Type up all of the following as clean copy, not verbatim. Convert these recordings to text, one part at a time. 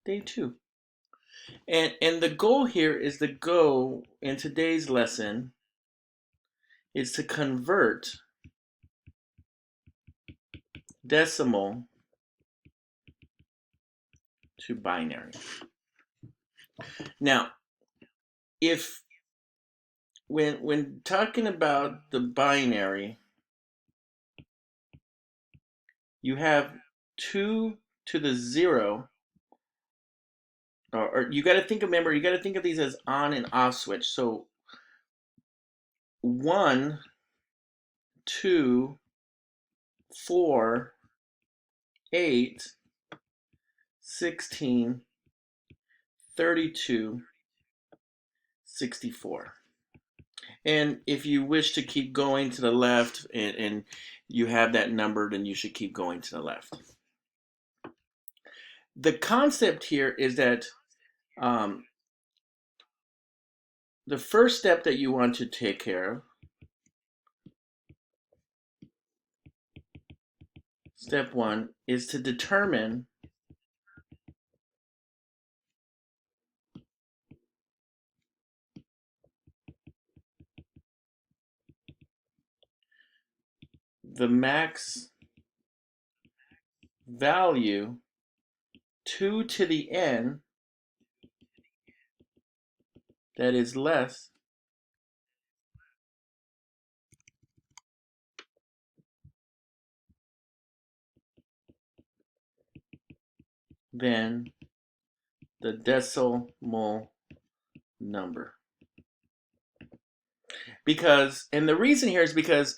Day 2. And the goal here is the goal in today's lesson is to convert decimal to binary. Now, if when talking about the binary, you have 2 to the 0, or you got to think of, remember, you got to think of these as on and off switch. So 1, 2, 4, 8, 16, 32, 64. And if you wish to keep going to the left and you have that number, then you should keep going to the left. The concept here is that the first step that you want to take care of, step 1, is to determine the max value 2 to the n that is less than the decimal number. Because, and the reason here is because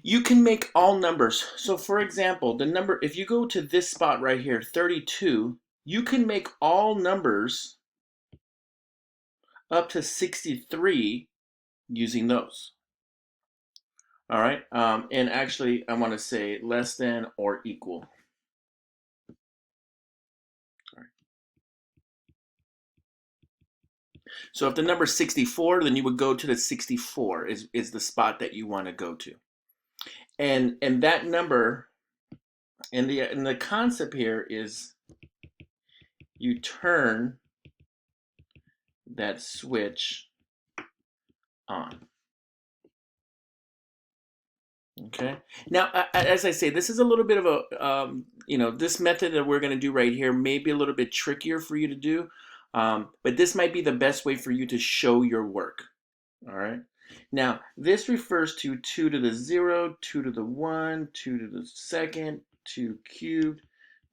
you can make all numbers. So for example, the number, if you go to this spot right here, 32, you can make all numbers up to 63 using those. All right, and actually I want to say less than or equal. All right. So if the number is 64, then you would go to the 64 is the spot that you want to go to. And that number, and the concept here is you turn that switch on. Okay. Now, as I say, this is a little bit of a, this method that we're going to do right here may be a little bit trickier for you to do, but this might be the best way for you to show your work. All right. Now, this refers to 2 to the 0, 2 to the 1, 2 to the second, 2 cubed,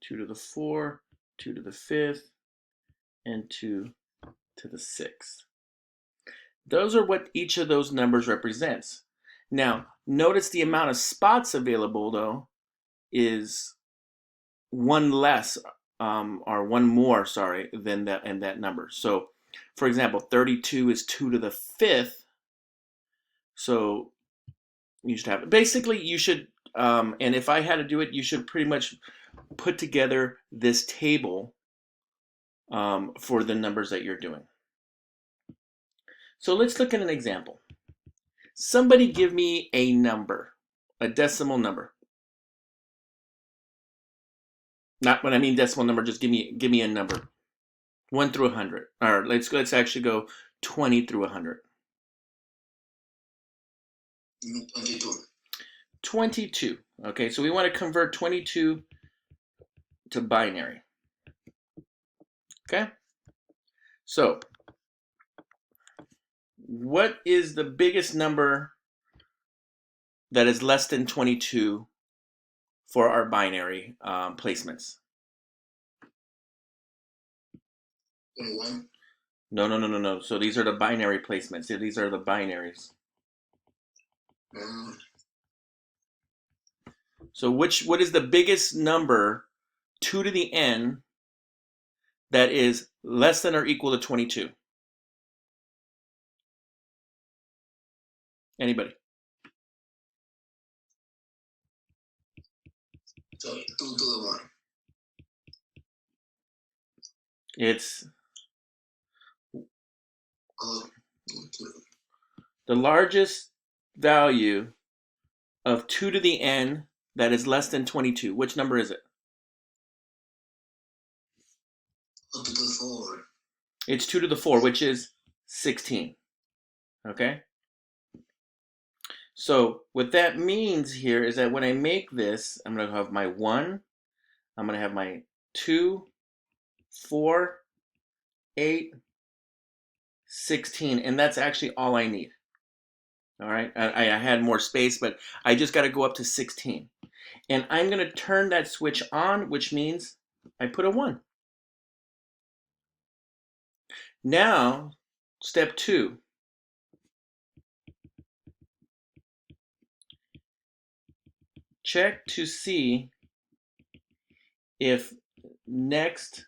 2 to the 4, 2 to the 5th, and 2 to the 6th. Those are what each of those numbers represents. Now, notice the amount of spots available, though, is one less, or one more, sorry, than that number. So, for example, 32 is 2 to the 5th. So you should have, basically you should, and if I had to do it, you should pretty much put together this table for the numbers that you're doing. So let's look at an example. Somebody give me a number, a decimal number. Not when I mean decimal number, just give me a number. 1 through 100. All right, let's actually go 20 through 100. 22. 22. Okay, so we want to convert 22 to binary. Okay? So, what is the biggest number that is less than 22 for our binary placements? 21. No. So these are the binary placements. These are the binaries. So what is the biggest number, 2 to the n, that is less than or equal to 22? Anybody? So 2 to the 1. It's Okay. the largest value of 2 to the n that is less than 22. Which number is it? Oh, to the 4. It's 2 to the 4, which is 16. Okay? So what that means here is that when I make this, I'm going to have my 1, I'm going to have my 2, 4, 8, 16, and that's actually all I need. All right, I had more space, but I just got to go up to 16. And I'm going to turn that switch on, which means I put a 1. Now, step 2. Check to see if next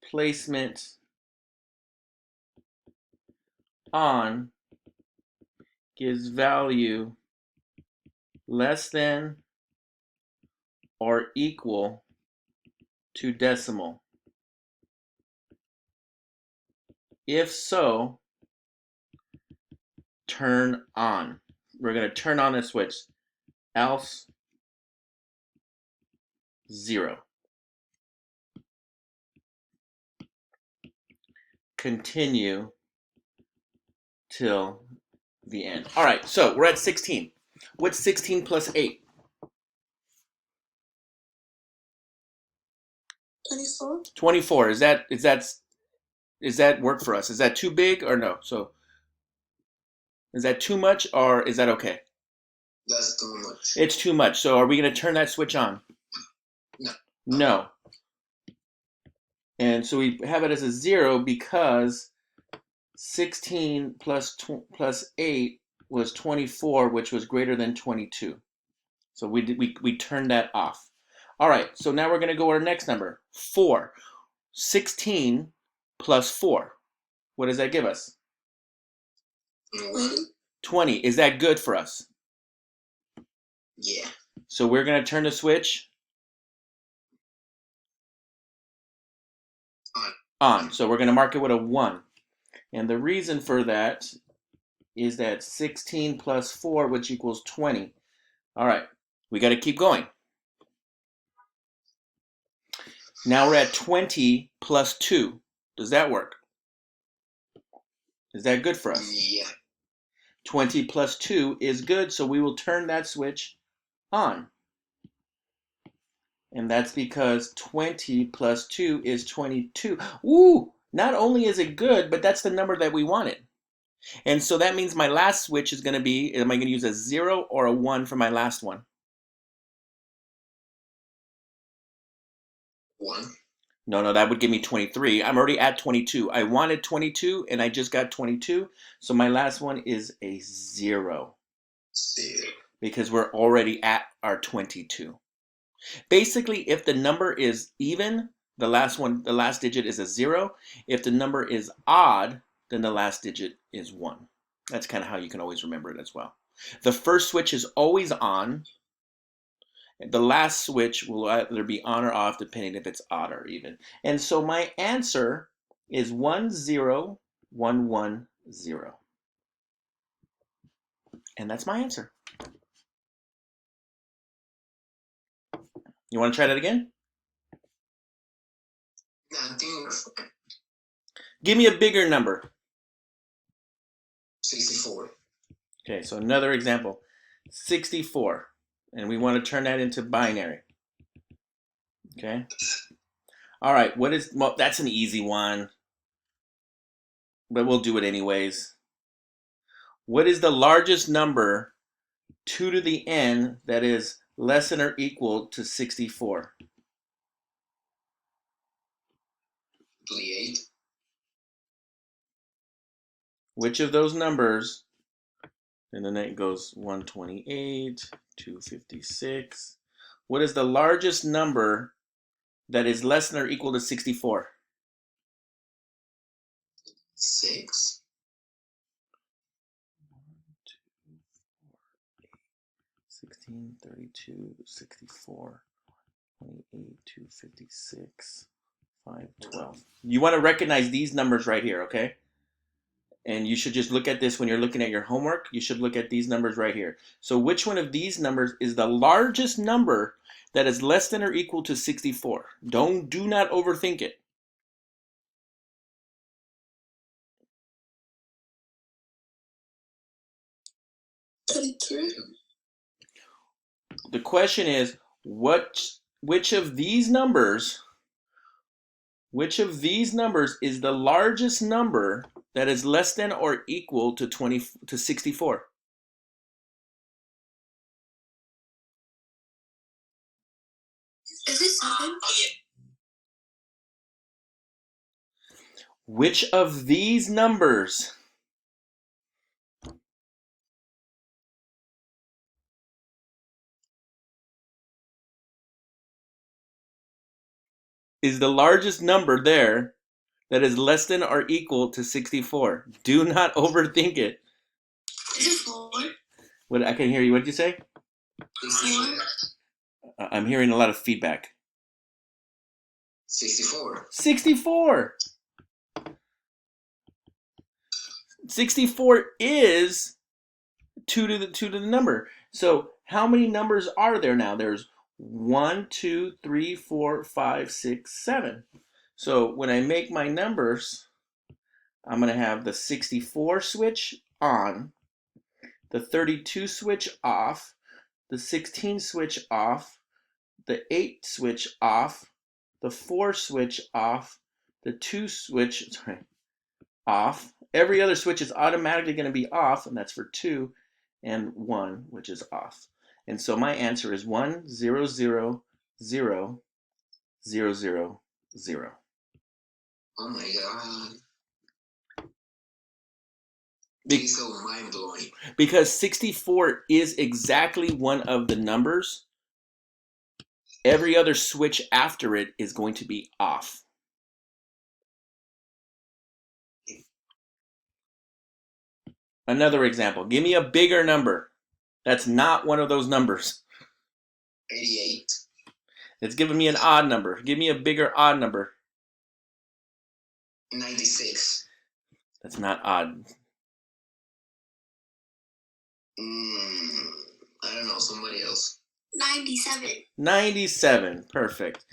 placement on gives value less than or equal to decimal. If so, turn on. We're going to turn on the switch. Else, 0. Continue till the end. All right, so we're at 16. What's 16 plus 8? 24. 24. Is that work for us? Is that too big or no? So is that too much or is that okay? That's too much. It's too much. So are we going to turn that switch on? No. No. And so we have it as a 0 because 16 plus 8 was 24, which was greater than 22. So we turned that off. All right, so now we're going to go to our next number, 4. 16 plus 4. What does that give us? 20. 20. Is that good for us? Yeah. So we're going to turn the switch on. So we're going to mark it with a 1. And the reason for that is that 16 plus 4, which equals 20. All right, we got to keep going. Now we're at 20 plus 2. Does that work? Is that good for us? Yeah. 20 plus 2 is good, so we will turn that switch on. And that's because 20 plus 2 is 22. Ooh, not only is it good, but that's the number that we wanted. And so that means my last switch is going to be, am I going to use a 0 or a 1 for my last one? 1. No, that would give me 23. I'm already at 22. I wanted 22 and I just got 22. So my last one is a 0 0. because we're already at our 22. Basically, if the number is even, the last digit is a 0. If the number is odd, then the last digit is 1. That's kind of how you can always remember it as well. The first switch is always on. The last switch will either be on or off depending if it's odd or even. And so my answer is 10110. And that's my answer. You want to try that again? No, I think Give me a bigger number. 64. Okay, so another example. 64. And we want to turn that into binary. Okay. All right, well, that's an easy one, but we'll do it anyways. What is the largest number 2 to the n that is less than or equal to 64? 28. Which of those numbers, and then it goes 128, 256. What is the largest number that is less than or equal to 64? 6. 16, 32, 64, 28, 256, 512. You want to recognize these numbers right here, okay? And you should just look at this when you're looking at your homework. You should look at these numbers right here. So which one of these numbers is the largest number that is less than or equal to 64? Do not overthink it. 33. The question is, which of these numbers is the largest number that is less than or equal to 64? Is it 7? Which of these numbers is the largest number there that is less than or equal to 64? Do not overthink it. Is it 4? What, I can hear you. What did you say? 4? I'm hearing a lot of feedback. 64. 64. 64 is 2 to the number. So how many numbers are there now? There's 1, 2, 3, 4, 5, 6, 7. So when I make my numbers, I'm going to have the 64 switch on, the 32 switch off, the 16 switch off, the 8 switch off, the 4 switch off, the 2 switch off. Every other switch is automatically going to be off, and that's for 2, and 1, which is off. And so my answer is 1, 0, 0, 0, 0, 0, 0. Oh my god. This is so mind blowing. Because 64 is exactly one of the numbers. Every other switch after it is going to be off. Another example. Give me a bigger number. That's not one of those numbers. 88. It's giving me an odd number. Give me a bigger odd number. 96. That's not odd. I don't know, somebody else. 97. 97. Perfect.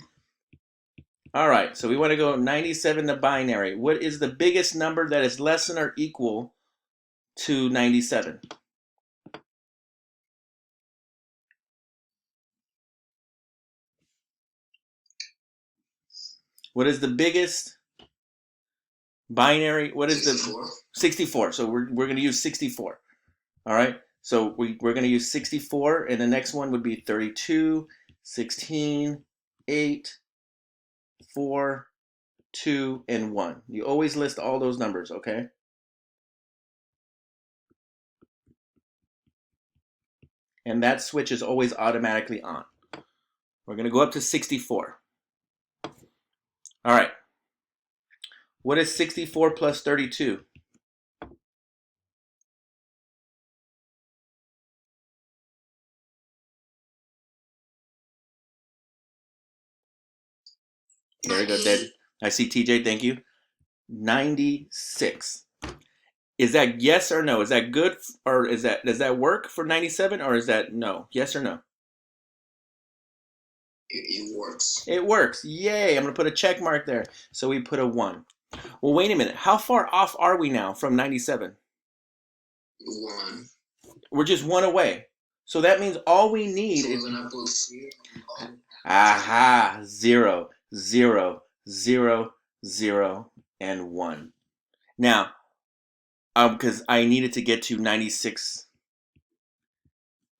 All right, so we want to go 97 to binary. What is the biggest number that is less than or equal to 97? What is the biggest binary? What is 64. the 64? So we're going to use 64. All right. So we're going to use 64, and the next one would be 32, 16, 8, 4, 2, and 1. You always list all those numbers, okay? And that switch is always automatically on. We're going to go up to 64. All right. What is 64 plus 32? Very good, Dave. I see TJ, thank you. 96. Is that yes or no? Is that good, or does that work for 97, or is that no? Yes or no? It works. It works. Yay. I'm going to put a check mark there. So we put a 1. Well, wait a minute. How far off are we now from 97? 1. We're just 1 away. So that means all we need So is... we're gonna put 0. Aha. 0, 0, 0, 0, and 1. Now, because I needed to get to 96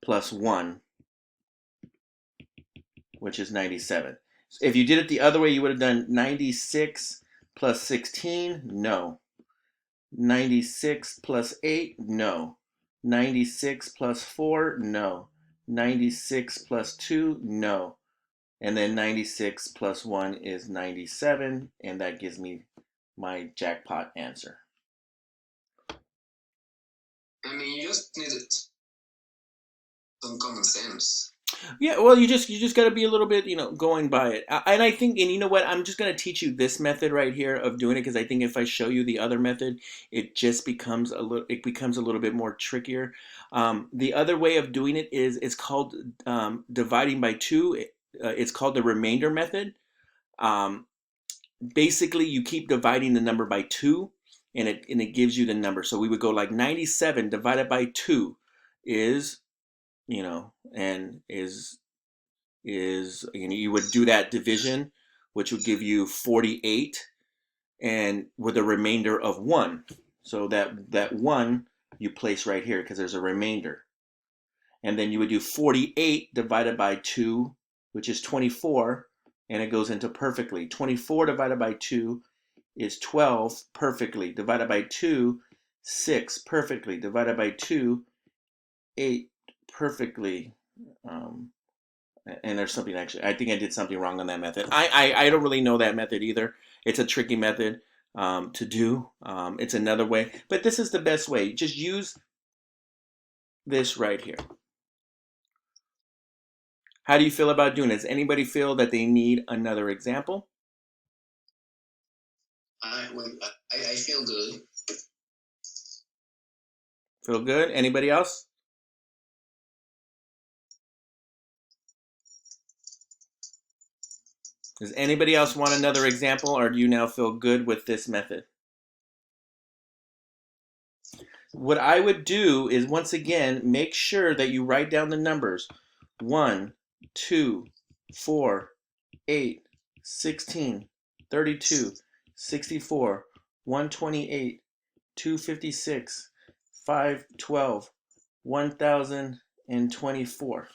plus 1, which is 97. So if you did it the other way, you would have done 96 plus 16. No. 96 plus 8. No. 96 plus 4. No. 96 plus 2. No. And then 96 plus 1 is 97. And that gives me my jackpot answer. I mean, you just need some common sense. Yeah, well, you just got to be a little bit, going by it. And I think, and you know what, I'm just going to teach you this method right here of doing it, because I think if I show you the other method, it just becomes a little bit more trickier. The other way of doing it is it's called dividing by 2. It's called the remainder method. Basically, you keep dividing the number by 2, and it gives you the number. So we would go like 97 divided by 2. is, and is you would do that division, which would give you 48, and with a remainder of 1. So that 1 you place right here because there's a remainder. And then you would do 48 divided by 2, which is 24, and it goes into perfectly. 24 divided by 2 is 12 perfectly. Divided by 2, 6 perfectly. Divided by 2, 8 perfectly. Um, and there's something actually, I think I did something wrong on that method. I don't really know that method either. It's a tricky method to do. It's another way, but this is the best way. Just use this right here. How do you feel about doing it? Does anybody feel that they need another example? I feel good. Feel good? Anybody else? Does anybody else want another example, or do you now feel good with this method? What I would do is, once again, make sure that you write down the numbers 1, 2, 4, 8, 16, 32, 64, 128, 256, 512, 1024.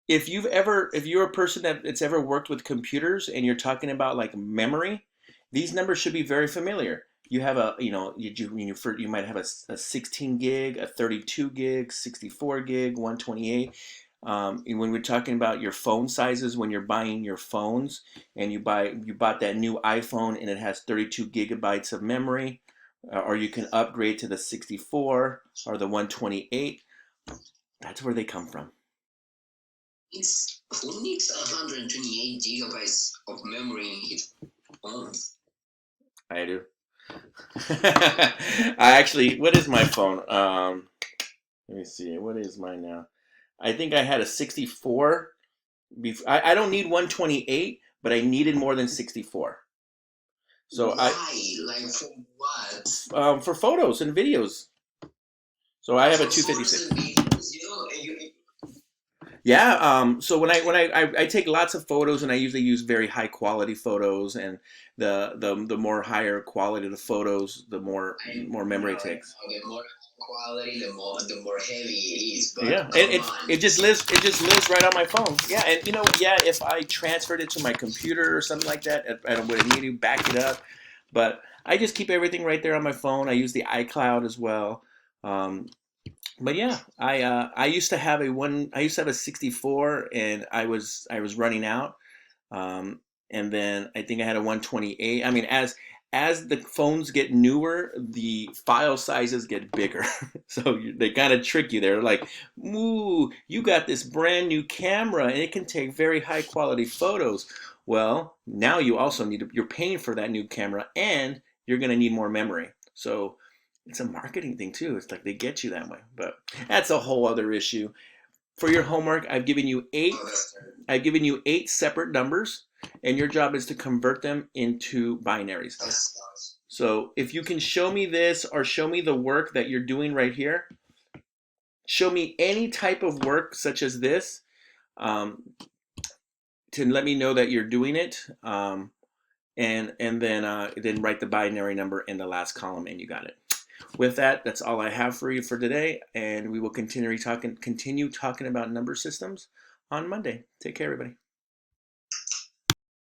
If you're a person that's ever worked with computers and you're talking about like memory, these numbers should be very familiar. You have a, you might have a 16 gig, a 32 gig, 64 gig, 128. And when we're talking about your phone sizes, when you're buying your phones and you bought that new iPhone and it has 32 gigabytes of memory, or you can upgrade to the 64 or the 128. That's where they come from. Who needs 128 gigabytes of memory in his phone? I do. I actually, what is my phone? Let me see. What is mine now? I think I had a 64. I don't need 128, but I needed more than 64. So Why? Like for what? for photos and videos. So I have a For photos 256. and videos, Yeah. So when I take lots of photos, and I usually use very high quality photos, and the more higher quality the photos, the more memory it takes. the more quality, the more heavy it is. Yeah, But and come on, it just lives right on my phone. Yeah, and yeah, if I transferred it to my computer or something like that, I would need to back it up. But I just keep everything right there on my phone. I use the iCloud as well. Um, but yeah, I used to have I used to have a 64, and I was running out. Um, and then I think I had a 128. I mean, as the phones get newer, the file sizes get bigger. So they kind of trick you. They're like, "Ooh, you got this brand new camera, and it can take very high quality photos." Well, now you also you're paying for that new camera, and you're going to need more memory. So it's a marketing thing too. It's like they get you that way. But that's a whole other issue. For your homework, I've given you 8 separate numbers, and your job is to convert them into binaries. So if you can show me this, or show me the work that you're doing right here, show me any type of work such as this, um, to let me know that you're doing it, and then write the binary number in the last column, and you got it. With that, that's all I have for you for today, and we will continue talking about number systems on Monday. Take care, everybody.